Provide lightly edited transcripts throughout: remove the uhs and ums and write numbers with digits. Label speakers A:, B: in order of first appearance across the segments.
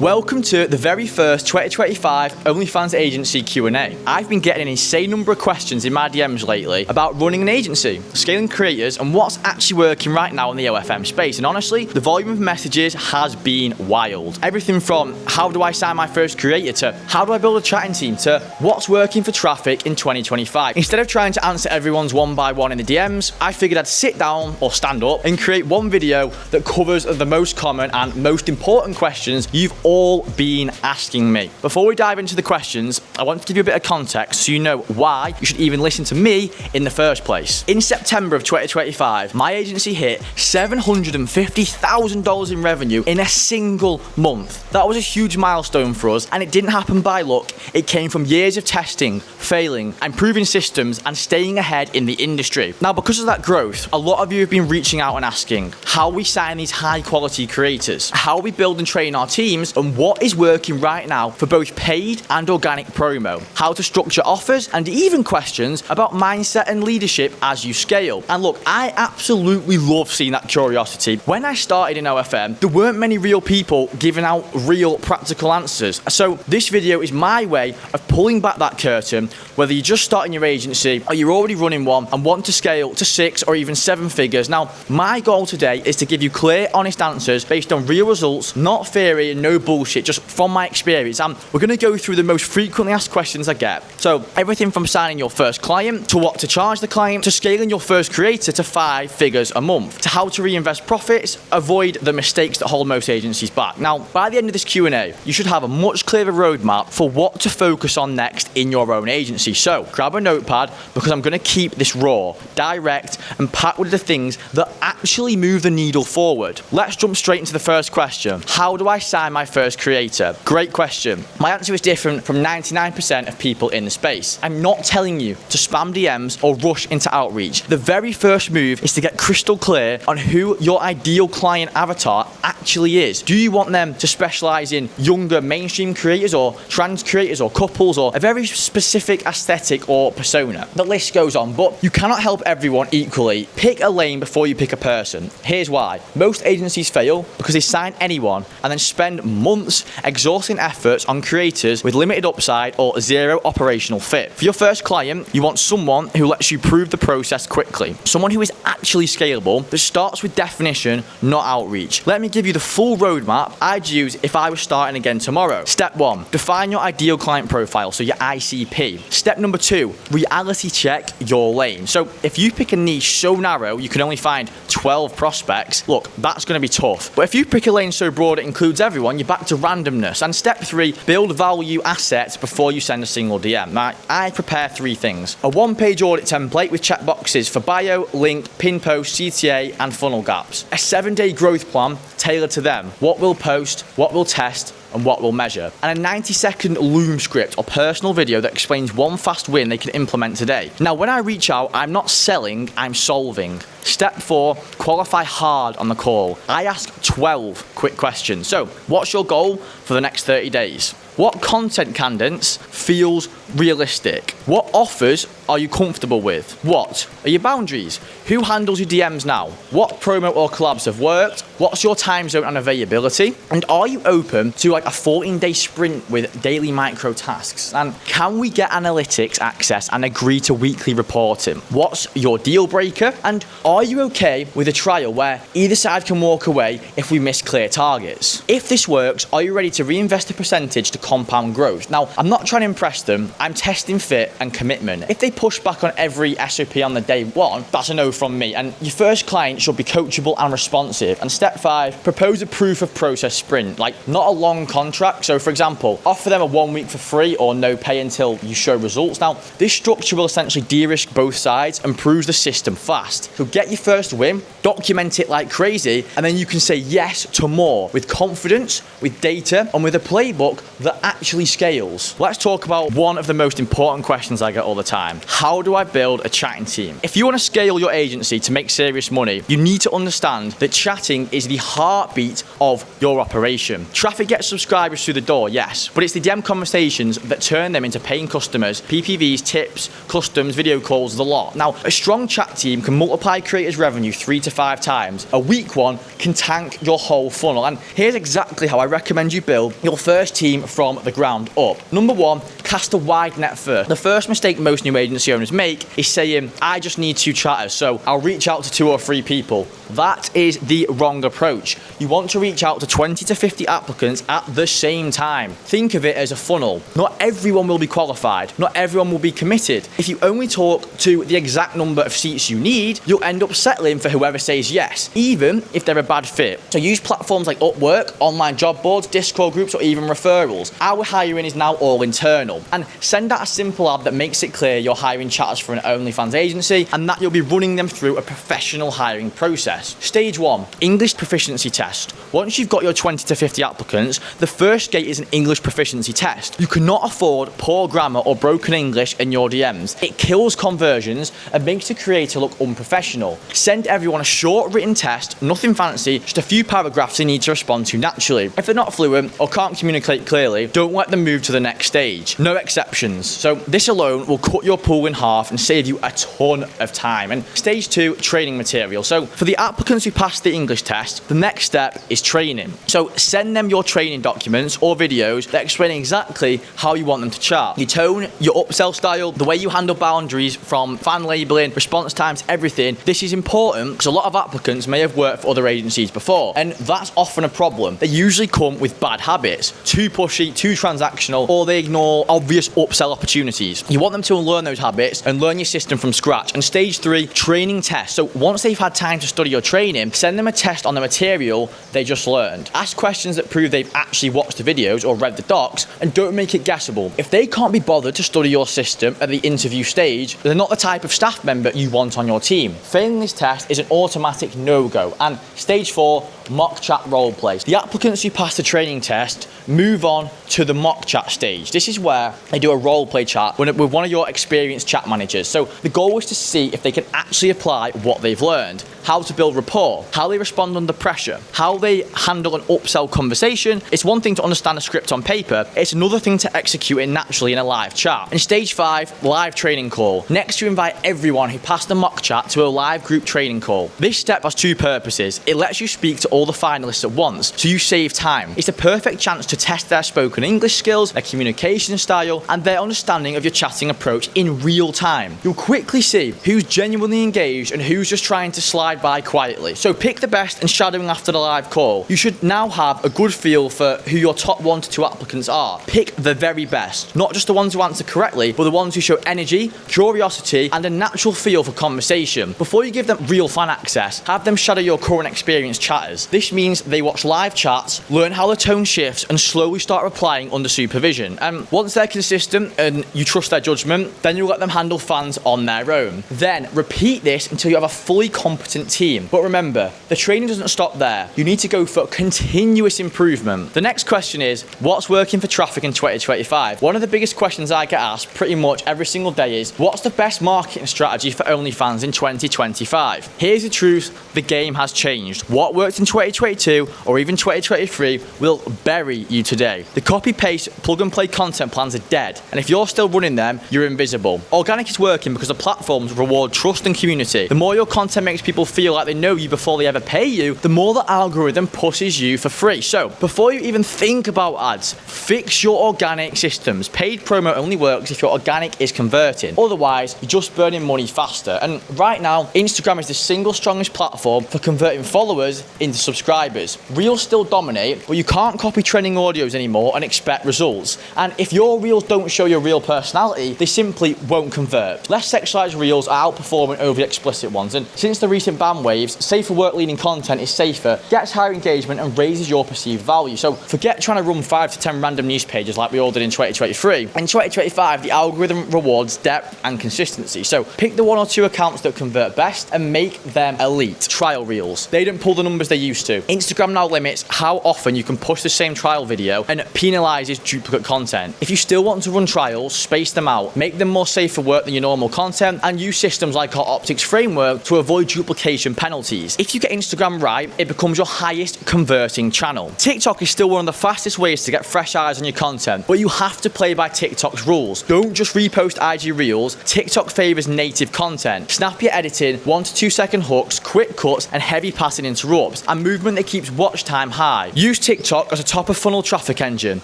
A: Welcome to the very first 2025 OnlyFans Agency Q&A. I've been getting an insane number of questions in my DMs lately about running an agency, scaling creators, and what's actually working right now in the OFM space. And honestly, the volume of messages has been wild. Everything from how do I sign my first creator to how do I build a chatting team to what's working for traffic in 2025. Instead of trying to answer everyone's one by one in the DMs, I figured I'd sit down or stand up and create one video that covers the most common and most important questions you've all been asking me. Before we dive into the questions, I want to give you a bit of context so you know why you should even listen to me in the first place. In September of 2025, my agency hit $750,000 in revenue in a single month. That was a huge milestone for us, and it didn't happen by luck. It came from years of testing, failing, improving systems, and staying ahead in the industry. Now, because of that growth, a lot of you have been reaching out and asking how we sign these high quality creators, how we build and train our teams, and what is working right now for both paid and organic promo, how to structure offers, and even questions about mindset and leadership as you scale. And look, I absolutely love seeing that curiosity. When I started in OFM, there weren't many real people giving out real practical answers. So this video is my way of pulling back that curtain, whether you're just starting your agency or you're already running one and want to scale to 6 or even 7 figures. Now, my goal today is to give you clear, honest answers based on real results, not theory and no bullshit, just from my experience. And we're going to go through the most frequently asked questions I get. So everything from signing your first client to what to charge the client, to scaling your first creator to 5 figures a month, to how to reinvest profits, avoid the mistakes that hold most agencies back. Now, by the end of this Q&A, you should have a much clearer roadmap for what to focus on next in your own agency. So grab a notepad, because I'm going to keep this raw, direct, and packed with the things that actually move the needle forward. Let's jump straight into the first question. How do I sign my first creator? Great question. My answer is different from 99% of people in the space. I'm not telling you to spam DMs or rush into outreach. The very first move is to get crystal clear on who your ideal client avatar actually is. Do you want them to specialize in younger mainstream creators or trans creators or couples or a very specific aesthetic or persona? The list goes on, but you cannot help everyone equally. Pick a lane before you pick a person. Here's why. Most agencies fail because they sign anyone and then spend months exhausting efforts on creators with limited upside or zero operational fit. For your first client, you want someone who lets you prove the process quickly. Someone who is actually scalable, that starts with definition, not outreach. Let me give you the full roadmap I'd use if I was starting again tomorrow. Step 1, define your ideal client profile, so your ICP. Step number 2, reality check your lane. So if you pick a niche so narrow you can only find 12 prospects, look, that's going to be tough. But if you pick a lane so broad it includes everyone, you're back to randomness. And step 3, build value assets before you send a single DM. Now, I prepare 3 things. A 1-page audit template with checkboxes for bio, link, pin post, CTA, and funnel gaps. A 7-day growth plan tailored to them. What we'll post, what we'll test, and what we'll measure. And a 90-second Loom script or personal video that explains one fast win they can implement today. Now, when I reach out, I'm not selling, I'm solving. Step 4, qualify hard on the call. I ask 12 quick questions. So, what's your goal for the next 30 days? What content cadence feels realistic? What offers are you comfortable with? What are your boundaries? Who handles your DMs now? What promo or collabs have worked? What's your time zone and availability? And are you open to like a 14-day sprint with daily micro tasks? And can we get analytics access and agree to weekly reporting? What's your deal breaker? And are you okay with a trial where either side can walk away if we miss clear targets? If this works, are you ready to reinvest a percentage to compound growth? Now, I'm not trying to impress them. I'm testing fit and commitment. If they push back on every SOP on the day 1, that's a no from me. And your first client should be coachable and responsive. And step 5, propose a proof of process sprint, like not a long contract. So for example, offer them a 1 week for free or no pay until you show results. Now, this structure will essentially de-risk both sides and proves the system fast. So get your first win, document it like crazy, and then you can say yes to more with confidence, with data, and with a playbook that actually scales. Let's talk about one of the most important questions I get all the time. How do I build a chatting team? If you want to scale your agency to make serious money, you need to understand that chatting is the heartbeat of your operation. Traffic gets subscribers through the door, yes, but it's the DM conversations that turn them into paying customers, PPVs, tips, customs, video calls, the lot. Now, a strong chat team can multiply creator's revenue 3 to 5 times, a weak one can tank your whole funnel. And here's exactly how I recommend you build your first team from the ground up. Number one, cast a wide net first. The first mistake most new agency owners make is saying, I just need 2 chatters, so I'll reach out to 2 or 3 people. That is the wrong approach. You want to reach out to 20 to 50 applicants at the same time. Think of it as a funnel. Not everyone will be qualified. Not everyone will be committed. If you only talk to the exact number of seats you need, you'll end up settling for whoever says yes, even if they're a bad fit. So use platforms like Upwork, online job boards, Discord groups, or even referrals. Our hiring is now all internal. And send out a simple ad that makes it clear you're hiring chatters for an OnlyFans agency and that you'll be running them through a professional hiring process. Stage 1, English proficiency test. Once you've got your 20 to 50 applicants, the first gate is an English proficiency test. You cannot afford poor grammar or broken English in your DMs. It kills conversions and makes the creator look unprofessional. Send everyone a short written test, nothing fancy, just a few paragraphs they need to respond to naturally. If they're not fluent or can't communicate clearly, don't let them move to the next stage. No exceptions. So this alone will cut your pool in half and save you a ton of time. And stage 2, training material. So for the applicants who pass the English test, the next step is training. So send them your training documents or videos that explain exactly how you want them to chat. Your tone, your upsell style, the way you handle boundaries from fan labeling, response times, everything. This is important because a lot of applicants may have worked for other agencies before, and that's often a problem. They usually come with bad habits, too pushy, too transactional, or they ignore obvious upsell opportunities. You want them to unlearn those habits and learn your system from scratch. And stage 3, training test. So once they've had time to study your training, send them a test on the material they just learned. Ask questions that prove they've actually watched the videos or read the docs, and don't make it guessable. If they can't be bothered to study your system at the interview stage, they're not the type of staff member you want on your team. Failing this test is an automatic no-go. And stage 4, mock chat role play. The applicants who pass the training test move on to the mock chat stage. This is where they do a role play chat with one of your experienced chat managers. So the goal is to see if they can actually apply what they've learned, how to build rapport, how they respond under pressure, how they handle an upsell conversation. It's one thing to understand a script on paper, it's another thing to execute it naturally in a live chat. In stage 5, live training call. Next, you invite everyone who passed the mock chat to a live group training call. This step has 2 purposes. It lets you speak to all the finalists at once, so you save time. It's a perfect chance to test their spoken English skills, their communication style, and their understanding of your chatting approach in real time. You'll quickly see who's genuinely engaged and who's just trying to slide by quietly. So pick the best and shadowing after the live call. You should now have a good feel for who your top 1 to 2 applicants are. Pick the very best, not just the ones who answer correctly, but the ones who show energy, curiosity, and a natural feel for conversation. Before you give them real fan access, have them shadow your current experienced chatters. This means they watch live chats, learn how the tone shifts, and slowly start replying under supervision. And once they're consistent and you trust their judgment, then you let them handle fans on their own. Then repeat this until you have a fully competent team. But remember, the training doesn't stop there. You need to go for continuous improvement. The next question is, what's working for traffic in 2025? One of the biggest questions I get asked pretty much every single day is, what's the best marketing strategy for OnlyFans in 2025? Here's the truth, the game has changed. What worked in 2022 or even 2023 will bury you today. The copy-paste, plug-and-play content plans are dead, and if you're still running them, you're invisible. Organic is working because the platforms reward trust and community. The more your content makes people feel like they know you before they ever pay you, the more the algorithm pushes you for free. So before you even think about ads, fix your organic systems. Paid promo only works if your organic is converting. Otherwise, you're just burning money faster. And right now, Instagram is the single strongest platform for converting followers into subscribers. Reels still dominate, but you can't copy trending audios anymore and expect results. And if your reels don't show your real personality, they simply won't convert. Less sexualized reels are outperforming over the explicit ones. And since the recent ban waves, safer work leading content is safer, gets higher engagement, and raises your perceived value. So forget trying to run 5 to 10 random news pages like we all did in 2023. In 2025, the algorithm rewards depth and consistency. So pick the 1 or 2 accounts that convert best and make them elite. Trial reels. They don't pull the numbers they used to. Instagram now limits how often you can push the same trial video and penalizes duplicate content. If you still want to run trials, space them out, make them more safe for work than your normal content, and use systems like our optics framework to avoid duplication penalties. If you get Instagram right, it becomes your highest converting channel. TikTok is still one of the fastest ways to get fresh eyes on your content, but you have to play by TikTok's rules. Don't just repost IG Reels. TikTok favors native content. Snappy editing, 1 to 2 second hooks, quick cuts, and heavy passing interrupts, and movement that keeps watch time high. Use TikTok as a top of funnel traffic engine.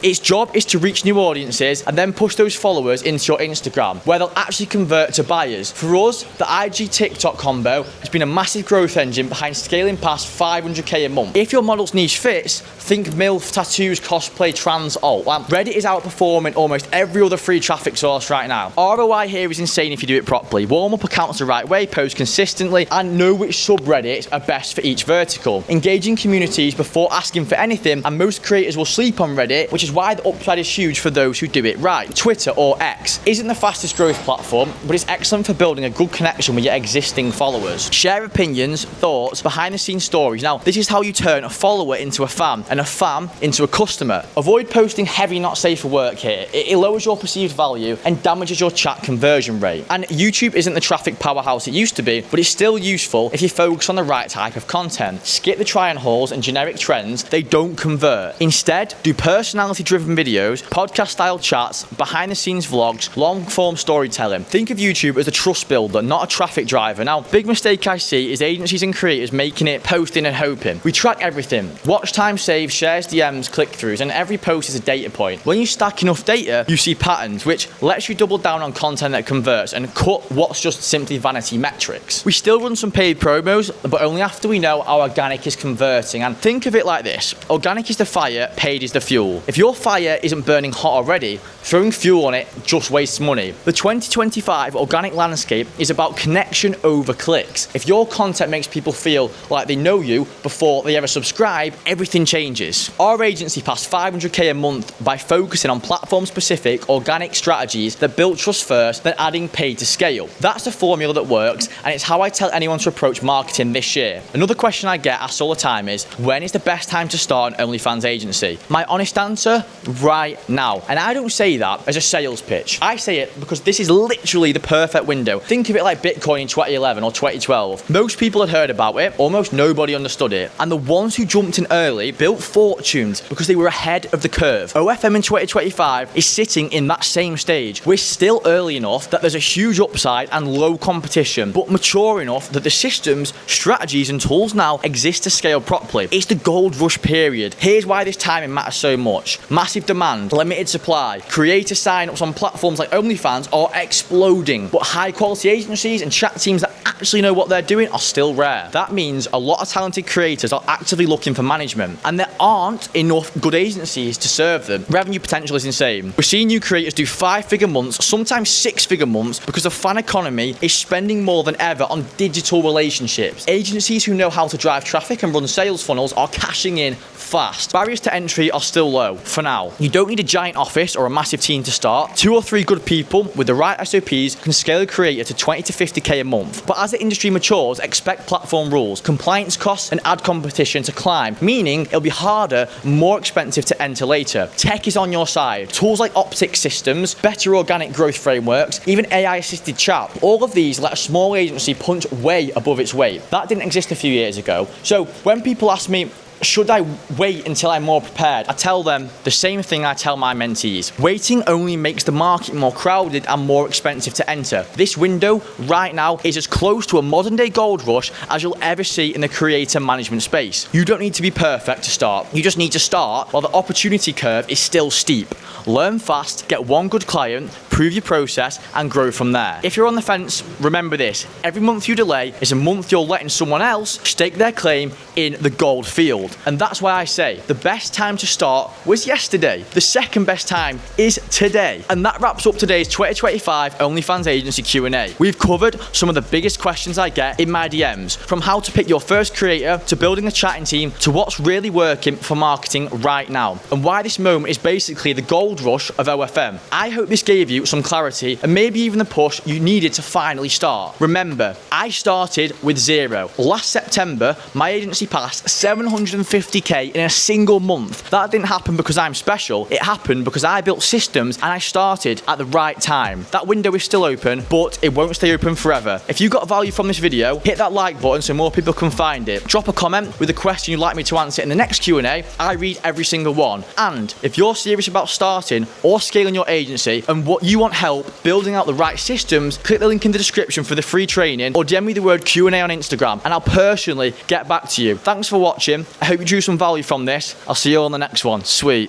A: Its job is to reach new audiences and then push those followers into your Instagram, where they'll actually convert to buyers. For us, the IG TikTok combo has been a massive growth engine behind scaling past 500k a month. If your model's niche fits, think MILF, tattoos, cosplay, trans, alt. Reddit is outperforming almost every other free traffic source right now. ROI here is insane if you do it properly. Warm up accounts the right way, post consistently, and know which subreddits are best for each vertical. Engaging communities before asking for anything, and most creators will sleep on Reddit, which is why the upside is huge for those who do it right. Twitter, or X, isn't the fastest growth platform, but it's excellent for building a good connection with your existing followers. Share opinions, thoughts, behind the scenes stories. Now, this is how you turn a follower into a fan, and a fan into a customer. Avoid posting heavy, not safe for work here. It lowers your perceived value and damages your chat conversion rate. And YouTube isn't the traffic powerhouse it used to be, but it's still useful if you focus on the right type of content. Skip the try and hauls and generic trends, they don't convert. Instead, do personality-driven videos, podcast-style chats, behind-the-scenes vlogs, long-form storytelling. Think of YouTube as a trust builder, not a traffic driver. Now, big mistake I see is agencies and creators making it posting and hoping. We track everything. Watch time saved, shares, DMs, click-throughs, and every post is a data point. When you stack enough data, you see patterns, which lets you double down on content that converts and cut what's just simply vanity metrics. We still run some paid promos, but only after we know our organic is converting. And think of it like this: organic is the fire, paid is the fuel. If your fire isn't burning hot already, throwing fuel on it just wastes money. The 2025 organic landscape is about connection over clicks. If your content makes people feel like they know you before they ever subscribe, everything changes. Our agency passed 500k a month by focusing on platform-specific organic strategies that built trust first, then adding paid to scale. That's the formula that works, and it's how I tell anyone to approach marketing this year. Another question I get asked all the time is, when is the best time to start an OnlyFans agency? My honest answer, right now. And I don't say that as a sales pitch. I say it because this is literally the perfect window. Think of it like Bitcoin in 2011 or 2012. Most people had heard about it, almost nobody understood it. And the ones who jumped in early built fortunes because they were ahead of the curve. OFM in 2025 is sitting in that same stage. We're still early enough that there's a huge upside and low competition, but mature enough that the systems, strategies, and tools now exist to scale properly. It's the gold rush period. Here's why this timing matters so much. Massive demand, limited supply. Creator sign-ups on platforms like OnlyFans are exploding, but high-quality agencies and chat teams that actually know what they're doing are still rare. That means a lot of talented creators are actively looking for management, and there aren't enough good agencies to serve them. Revenue potential is insane. We're seeing new creators do 5-figure months, sometimes 6-figure months, because the fan economy is spending more than ever on digital relationships. Agencies who know how to drive traffic and run sales funnels are cashing in fast. Barriers to entry are still low for now. You don't need a giant office or a massive team to start. 2 or 3 good people with the right SOPs can scale a creator to 20 to 50k a month. But as the industry matures, expect platform rules, compliance costs, and ad competition to climb, meaning it'll be harder, more expensive to enter later. Tech is on your side. Tools like optics systems, better organic growth frameworks, even AI-assisted chat. All of these let a small agency punch way above its weight. That didn't exist a few years ago. So when people ask me, should I wait until I'm more prepared? I tell them the same thing I tell my mentees. Waiting only makes the market more crowded and more expensive to enter. This window right now is as close to a modern day gold rush as you'll ever see in the creator management space. You don't need to be perfect to start. You just need to start while the opportunity curve is still steep. Learn fast, get one good client, prove your process, and grow from there. If you're on the fence, remember this. Every month you delay is a month you're letting someone else stake their claim in the gold field. And that's why I say the best time to start was yesterday. The second best time is today. And that wraps up today's 2025 OnlyFans Agency Q&A. We've covered some of the biggest questions I get in my DMs, from how to pick your first creator, to building a chatting team, to what's really working for marketing right now, and why this moment is basically the gold rush of OFM. I hope this gave you you some clarity and maybe even the push you needed to finally start. Remember, I started with zero. Last September, my agency passed 750k in a single month. That didn't happen because I'm special. It happened because I built systems and I started at the right time. That window is still open, but it won't stay open forever. If you got value from this video, hit that like button so more people can find it. Drop a comment with a question you'd like me to answer in the next Q&A. I read every single one. And if you're serious about starting or scaling your agency and what you want help building out the right systems, click the link in the description for the free training or DM me the word Q&A on Instagram and I'll personally get back to you. Thanks for watching. I hope you drew some value from this. I'll see you all on the next one. Sweet.